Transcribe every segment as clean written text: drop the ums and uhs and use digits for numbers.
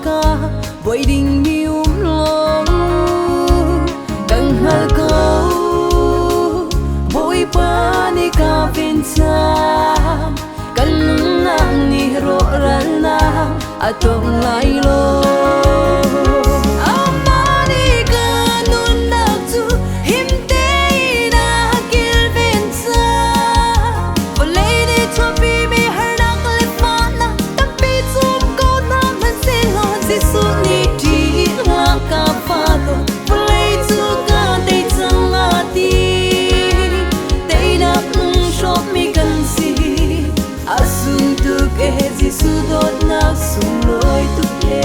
Caah bội đình mi lo càng hal câu bội pa ni ka bên sam kan nang ni ro ran na atong lai lo. Sudot na sumloy tuke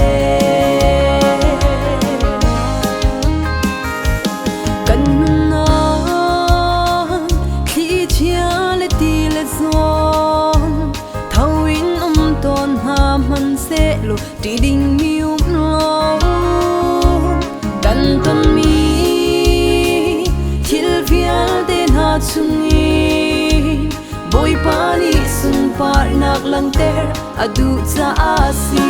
kanan khi chia le ti le zon thawin ton ha man se lo ti ding mi lo kan ton mi thil vial de na chungi boy pani sung par nak lang ter adu sa asi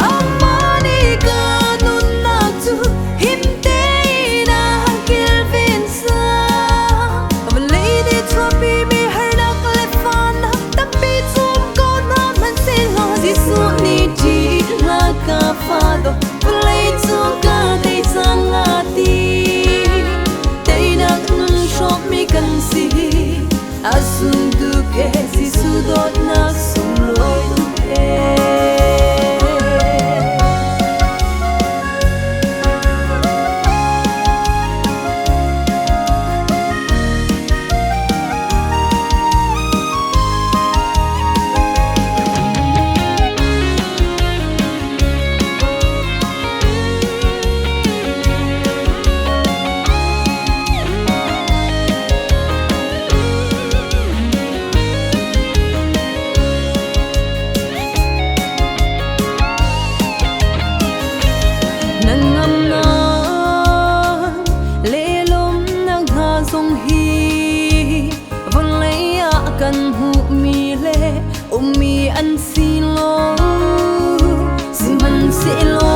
amani kanun nak tu himte na kilvin sa lady tropi mi her nak lefan tapi zum ko na man silo zisu ni ji la ka fado play tu ka dei sangati dei nak nun shop mi kan si asum tu ke zisu dot na sumloy tuke kan hu mi le mi an si lo sin man se lo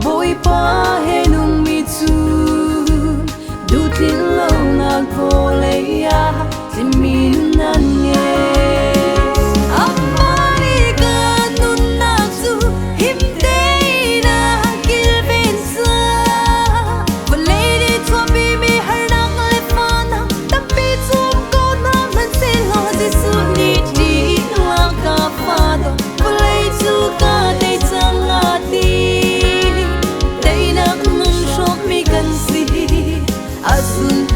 boy pa he nung mi chu du tin lo na ko le ya sin min nan ye asum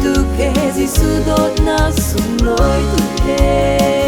tu ke sudot na sumloy tuke